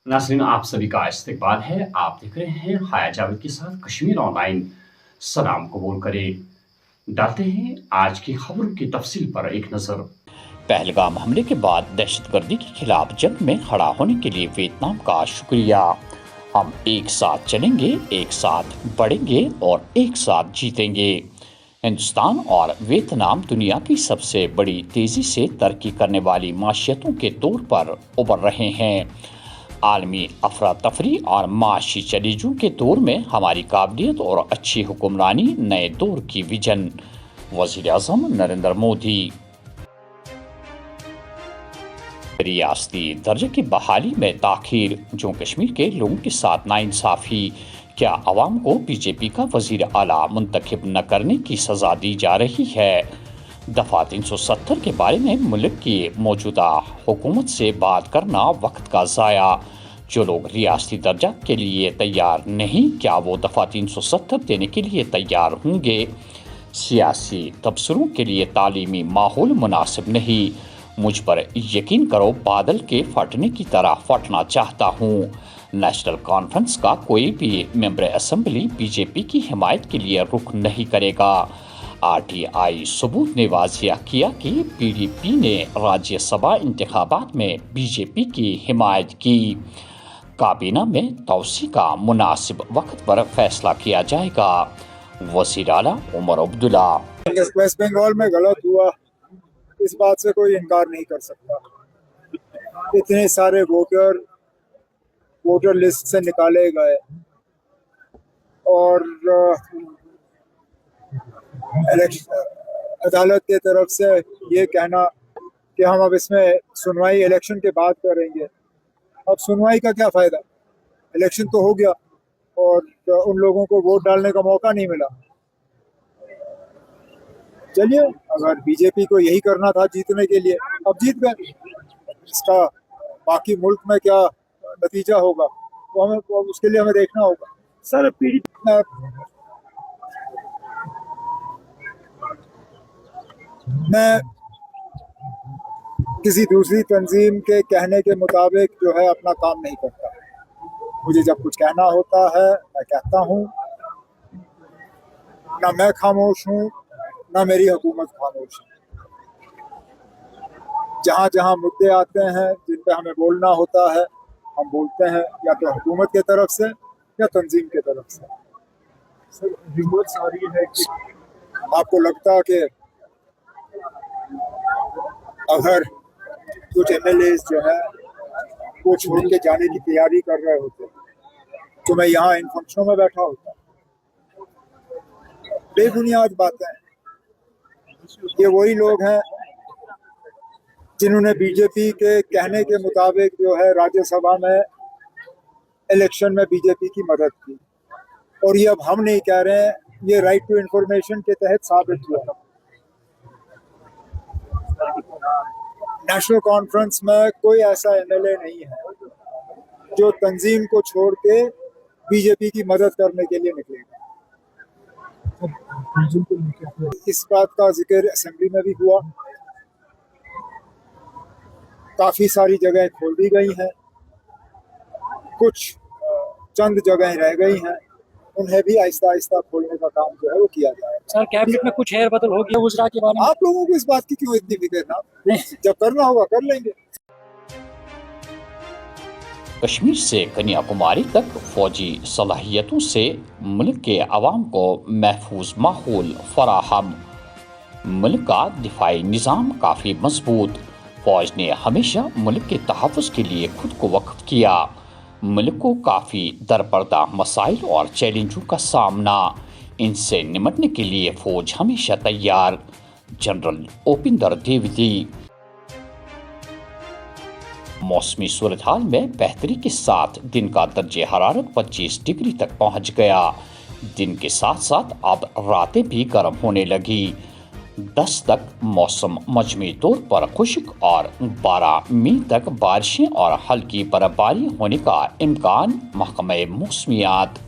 नाज़रीन, आप सभी का इस्तकबाल है। आप देख रहे हैं हाया जावेद के साथ कश्मीर ऑनलाइन। सलाम कबूल करें। डालते हैं आज की खबरों की तफसील पर एक नज़र। पहलगाम हमले के बाद दहशतगर्दी के खिलाफ जंग में खड़ा होने के लिए वियतनाम का शुक्रिया। हम एक साथ चलेंगे, एक साथ बढ़ेंगे और एक साथ जीतेंगे। हिंदुस्तान और वियतनाम दुनिया की सबसे बड़ी तेज़ी से तरक्की करने वाली माशियतों के तौर पर उभर रहे हैं। आलमी अफरा तफरी और माशी चैलेंजों के दौर में हमारी काबिलियत और अच्छी हुक्मरानी नए दौर की विजन। वज़ीर आज़म नरेंद्र मोदी। रियासती दर्जे की बहाली में ताखीर, जम्मू कश्मीर के लोगों के साथ नाइंसाफ़ी। क्या अवाम को बीजेपी का वज़ीर आला मुंतखब न करने की सज़ा दी जा रही है? दफ़ा 370 के बारे में मुल्क की मौजूदा हुकूमत से बात करना वक्त का ज़ाया। जो लोग रियासती दर्जा के लिए तैयार नहीं, क्या वो दफ़ा 370 देने के लिए तैयार होंगे? सियासी तबसरों के लिए तालीमी माहौल मुनासिब नहीं। मुझ पर यकीन करो, बादल के फटने की तरह फटना चाहता हूँ। नेशनल कॉन्फ्रेंस का कोई भी मेंबर असेंबली बीजेपी की हिमायत के लिए रुख नहीं करेगा। आरटीआई सबूत ने वाजिया किया कि पीडीपी ने राज्यसभा इंतखाबात में बीजेपी की हिमायत की। काबीना में तौसी का मुनासिब वक्त पर फैसला किया जाएगा। वज़ीर आला उमर अब्दुल्ला। वेस्ट बंगाल में गलत हुआ, इस बात से कोई इनकार नहीं कर सकता। इतने सारे वोटर लिस्ट से निकाले गए और अदालत के तरफ से ये कहना कि हम अब इसमें सुनवाई इलेक्शन के बाद करेंगे। अब सुनवाई का क्या फ़ायदा? इलेक्शन तो हो गया और उन लोगों को वोट डालने का मौका नहीं मिला। चलिए, अगर बीजेपी को यही करना था जीतने के लिए, अब जीत गए। इसका बाकी मुल्क में क्या नतीजा होगा वो उसके लिए हमें देखना होगा। सर, मैं किसी दूसरी तंजीम के कहने के मुताबिक जो है अपना काम नहीं करता। मुझे जब कुछ कहना होता है मैं कहता हूँ। ना मैं खामोश हूँ, ना मेरी हुकूमत खामोश है। जहाँ जहाँ मुद्दे आते हैं जिन पे हमें बोलना होता है, हम बोलते हैं, या तो हुकूमत की तरफ से या तंजीम की तरफ से। सर, रिपोर्ट्स आ रही है कि आपको लगता कि अगर कुछ एमएलए जो है वो छोड़ के जाने की तैयारी कर रहे होते तो मैं यहाँ इन फंक्शनों में बैठा होता? बेबुनियाद बातें। ये वही लोग हैं जिन्होंने बीजेपी के कहने के मुताबिक जो है राज्यसभा में इलेक्शन में बीजेपी की मदद की, और ये अब हम नहीं कह रहे हैं, ये राइट टू इंफॉर्मेशन के तहत साबित हुआ। नेशनल कॉन्फ्रेंस में कोई ऐसा एमएलए नहीं है जो तंजीम को छोड़ के बीजेपी की मदद करने के लिए निकलेगा। इस बात का जिक्र असेंबली में भी हुआ। काफी सारी जगह खोल दी गई हैं, कुछ चंद जगह रह गई हैं, उन्हें भी आहिस्ता आहिस्ता खोलने का काम जो है वो किया जाए। सर, कैबिनेट में कुछ हेर बदल हो गया गुजरात के बारे में? आप लोगों को इस बात की क्यों इतनी फिक्र? ना, जब करना होगा कर लेंगे। कश्मीर से कन्याकुमारी तक फौजी सलाहियतों से मुल्क के अवाम को महफूज माहौल फराहम। मुल्क का दिफाई निज़ाम काफ़ी मजबूत। फौज ने हमेशा मुल्क के तहफ़्फ़ुज़ के लिए खुद को वक्फ किया। मुल्क को काफ़ी दरपर्दा मसाइल और चैलेंजों का सामना, इनसे निमटने के लिए फ़ौज हमेशा तैयार। जनरल ओपिंदर द्विवेदी। मौसमी सूरत हाल में बेहतरी के साथ दिन का दर्जे हरारत 25 डिग्री तक पहुंच गया। दिन के साथ साथ अब रातें भी गर्म होने लगी। 10 तक मौसम मजमूई तौर पर खुश्क और 12 मई तक बारिशें और हल्की बर्फबारी होने का इम्कान। महकमा मौसमियात।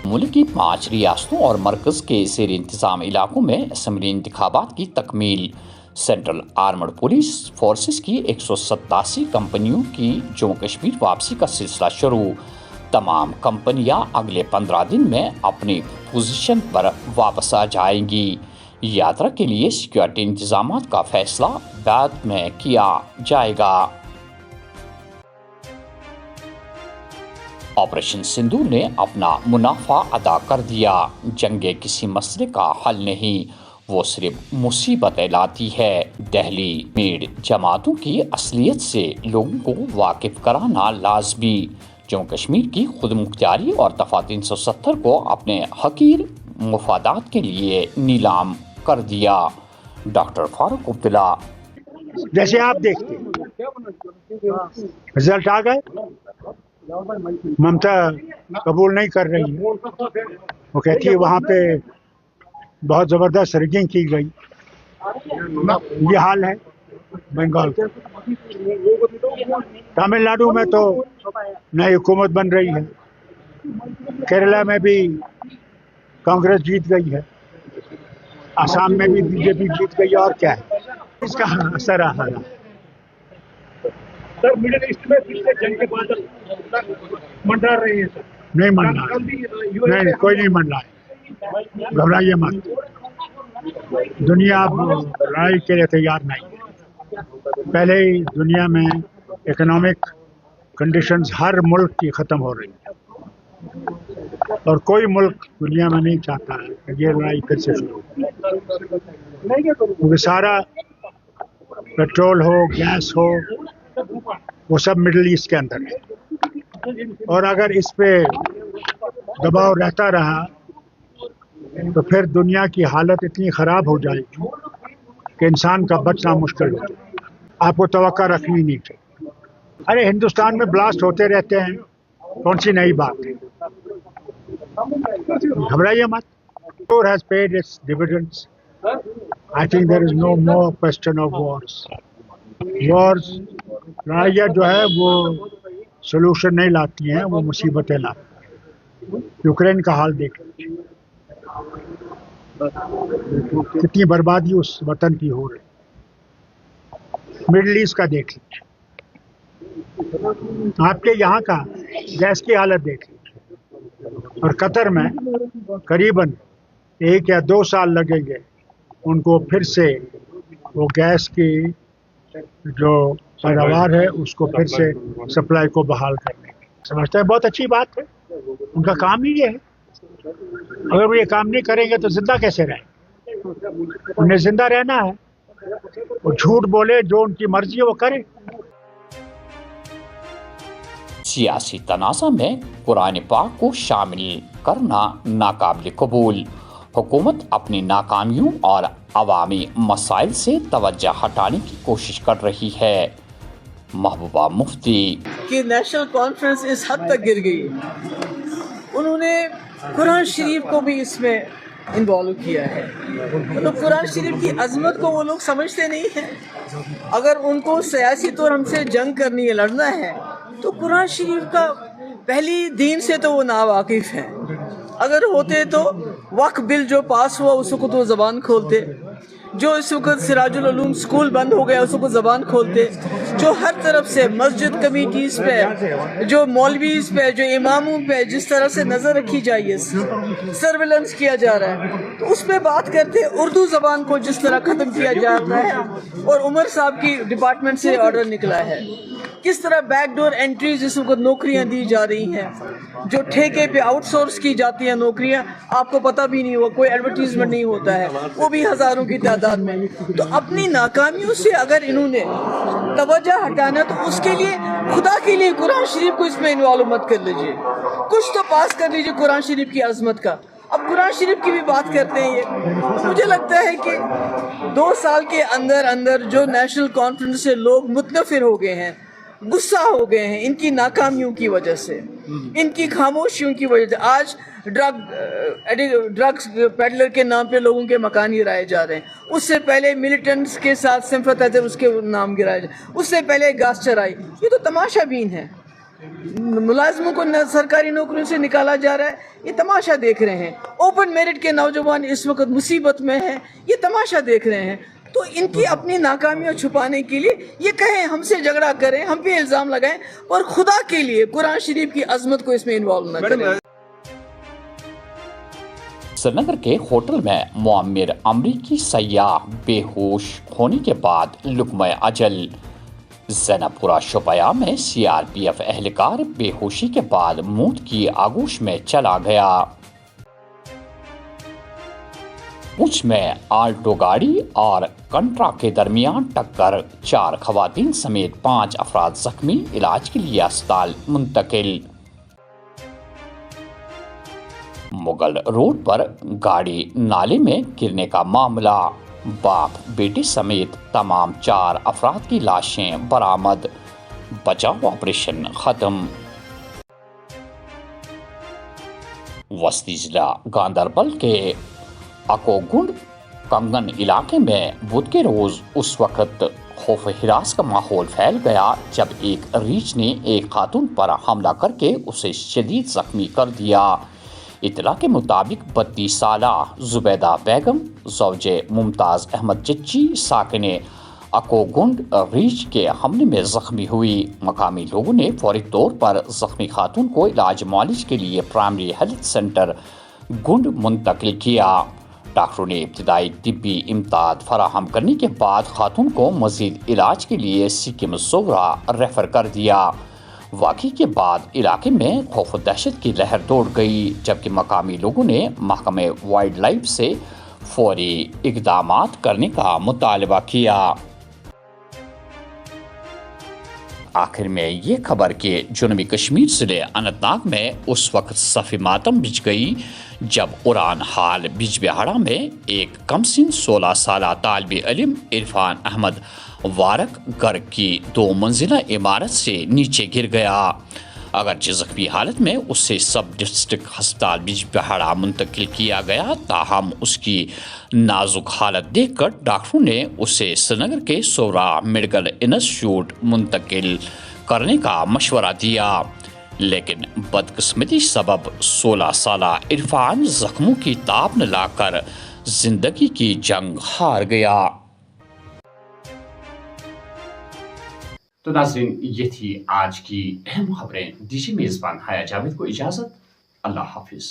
मुल्क की 5 रियासतों और मरकज़ के ज़ेर इंतज़ाम इलाकों में असम्बली इंतखाबात की तकमील। सेंट्रल आर्मड पुलिस फोर्सेस की 187 कंपनियों की जम्मू कश्मीर वापसी का सिलसिला शुरू। तमाम कंपनियां अगले 15 दिन में अपनी पोजीशन पर वापस आ जाएंगी। यात्रा के लिए सिक्योरिटी इंतजाम का फैसला बाद में किया जाएगा। ऑपरेशन सिंदूर ने अपना मुनाफा अदा कर दिया। जंगे किसी मसले का हल नहीं, वो सिर्फ मुसीबतें लाती है। दिल्ली में जमातों की असलियत से लोगों को वाकिफ कराना लाजमी। जम्मू कश्मीर की खुद मुख्तियारी और दफा 370 को अपने हकीर मुफादात के लिए नीलाम कर दिया। डॉक्टर फारूक अब्दुल्ला। जैसे आप देखते रिजल्ट आ गए, ममता कबूल नहीं कर रही है, वो कहती है वहाँ पे बहुत ज़बरदस्त रिगिंग की गई। ये हाल है बंगाल का। तमिलनाडु में तो नई हुकूमत बन रही है, केरला में भी कांग्रेस जीत गई है, आसाम में भी बीजेपी जीत गई है, और क्या है इसका असर आ रहा है। सर मिडिल ईस्ट में फिर से जंग के बादल मंडरा रहे हैं सर। नहीं मंडरा नहीं, कोई नहीं मंडरा है, घबराइए मत। दुनिया अब लड़ाई के लिए तैयार नहीं है। पहले ही दुनिया में इकोनॉमिक कंडीशंस हर मुल्क की ख़त्म हो रही है, और कोई मुल्क दुनिया में नहीं चाहता है कि ये लड़ाई फिर से शुरू हो। क्योंकि सारा पेट्रोल हो, गैस हो, वो सब मिडिल ईस्ट के अंदर है, और अगर इस पे दबाव रहता रहा तो फिर दुनिया की हालत इतनी ख़राब हो जाएगी कि इंसान का बचना मुश्किल हो जाएगा। आपको तवक्का रखनी नहीं चाहिए। अरे हिंदुस्तान में ब्लास्ट होते रहते हैं, कौन सी नई बात है, घबराइए मत। War has paid its dividends. I think there is no more question of wars. Wars, लड़ाइयाँ जो है वो सोल्यूशन नहीं लाती हैं, वो मुसीबतें लाती हैं। यूक्रेन का हाल देख लीजिए, कितनी बर्बादी उस वतन की हो रही। मिडिल ईस्ट का देख लीजिए, आपके यहाँ का गैस की हालत देख लीजिए, और कतर में करीबन 1 या 2 साल लगेंगे उनको फिर से वो गैस की जो पैदावार है उसको फिर से सप्लाई को बहाल करने की। समझते हैं बहुत अच्छी बात है, उनका काम ही ये है। अगर वो ये काम नहीं करेंगे तो जिंदा कैसे रहें? उन्हें जिंदा रहना है, वो झूठ बोले, जो उनकी मर्जी है वो करें। सियासी तनाज़ा में कुरान पाक को शामिल करना नाकाबिल कबूल। हुकूमत अपनी नाकामियों और अवामी मसाइल से तवज्जो हटाने की कोशिश कर रही है। महबूबा मुफ्ती कि नेशनल कॉन्फ्रेंस इस हद तक गिर गई, उन्होंने कुरान शरीफ को भी इसमें इन्वॉल्व किया है। तो कुरान शरीफ की अजमत को वो लोग समझते नहीं हैं। अगर उनको सियासी तौर हमसे जंग करनी है, लड़ना है, तो कुरान शरीफ का पहली दीन से तो वो नावाकिफ हैं। अगर होते तो वक्फ बिल जो पास हुआ उस वक्त वो ज़बान खोलते, जो इस वक्त सिराजुल उलूम स्कूल बंद हो गया उस वक्त ज़बान खोलते, जो हर तरफ से मस्जिद कमेटीज़ पे, जो मौलवीज़ पे, जो इमामों पे जिस तरह से नज़र रखी जाइए, सर्विलेंस किया जा रहा है, तो उस पर बात करते। उर्दू ज़बान को जिस तरह ख़त्म किया जा रहा है, और उमर साहब की डिपार्टमेंट से ऑर्डर निकला है, किस तरह बैकडोर एंट्रीज जिस वक्त नौकरियां दी जा रही हैं, जो ठेके पे आउटसोर्स की जाती हैं नौकरियां, आपको पता भी नहीं हुआ, कोई एडवर्टीजमेंट नहीं होता है, वो भी हज़ारों की तादाद में। तो अपनी नाकामियों से अगर इन्होंने तवज्जो हटाना, तो उसके लिए खुदा के लिए कुरान शरीफ को इसमें इन्वॉल्व मत कर लीजिए, कुछ तो पास कर लीजिए कुरान शरीफ की अजमत का। अब कुरान शरीफ की भी बात करते हैं ये, तो मुझे लगता है कि 2 साल के अंदर अंदर जो नेशनल कॉन्फ्रेंस से लोग मुतनफिर हो गए हैं, गुस्सा हो गए हैं इनकी नाकामियों की वजह से, इनकी खामोशियों की वजह से। आज ड्रग्स पेडलर के नाम पे लोगों के मकान गिराए जा रहे हैं, उससे पहले मिलिटेंट्स के साथ सिंपैथी उसके नाम गिराए जाए, उससे पहले घास चराई। ये तो तमाशा बीन है, मुलाजिमों को सरकारी नौकरियों से निकाला जा रहा है, ये तमाशा देख रहे हैं। ओपन मेरिट के नौजवान इस वक्त मुसीबत में हैं, ये तमाशा देख रहे हैं। تو ان کی اپنی ناکامیاں چھپانے کے لیے یہ کہیں ہم سے جھگڑا کریں, ہم پہ الزام لگائیں, اور خدا کے لیے قرآن شریف کی عظمت کو اس میں انوالو نہ کریں. سری نگر کے ہوٹل میں معمر امریکی سیاح بے ہوش ہونے کے بعد لقمہ اجل. زینب پورہ شوپیاں میں سی آر پی ایف اہلکار بے ہوشی کے بعد موت کی آغوش میں چلا گیا. پونچھ میں آلٹو گاڑی اور کنٹرا کے درمیان ٹکر, 4 خواتین سمیت 5 افراد زخمی, علاج کے لیے اسپتال منتقل. مغل روڈ پر گاڑی نالے میں گرنے کا معاملہ, باپ بیٹے سمیت تمام 4 افراد کی لاشیں برآمد, بچاؤ آپریشن ختم. وسطی ضلع گاندربل کے اکوگنڈ کنگن علاقے میں بدھ کے روز اس وقت خوف ہراس کا ماحول پھیل گیا جب ایک ریچھ نے ایک خاتون پر حملہ کر کے اسے شدید زخمی کر دیا. اطلاع کے مطابق 32 سالہ زبیدہ بیگم زوج ممتاز احمد چچی ساکن اکوگنڈ ریچھ کے حملے میں زخمی ہوئی. مقامی لوگوں نے فوری طور پر زخمی خاتون کو علاج معالج کے لیے پرائمری ہیلتھ سینٹر گنڈ منتقل کیا. ڈاکٹروں نے ابتدائی طبی امداد فراہم کرنے کے بعد خاتون کو مزید علاج کے لیے سکم صغرا ریفر کر دیا. واقعے کے بعد علاقے میں خوف و دہشت کی لہر دوڑ گئی, جبکہ مقامی لوگوں نے محکمہ وائلڈ لائف سے فوری اقدامات کرنے کا مطالبہ کیا. آخر میں یہ خبر کہ جنوبی کشمیر ضلع اننت ناگ میں اس وقت صف ماتم بچھ گئی جب قرآن حال بج بہاڑا میں ایک کم سن 16 سالہ طالب علم عرفان احمد وارک گھر کی 2 منزلہ عمارت سے نیچے گر گیا. اگرچہ زخمی حالت میں اسے سب ڈسٹرکٹ ہسپتال بج بہاڑا منتقل کیا گیا, تاہم اس کی نازک حالت دیکھ کر ڈاکٹروں نے اسے سری نگر کے صورا میڈیکل انسٹیٹیوٹ منتقل کرنے کا مشورہ دیا, لیکن بدقسمتی سبب 16 سالہ عرفان زخموں کی تاب نہ لا کر زندگی کی جنگ ہار گیا. تو ناظرین, یہ تھی آج کی اہم خبریں. دیجیے میزبان حیا جاوید کو اجازت. اللہ حافظ.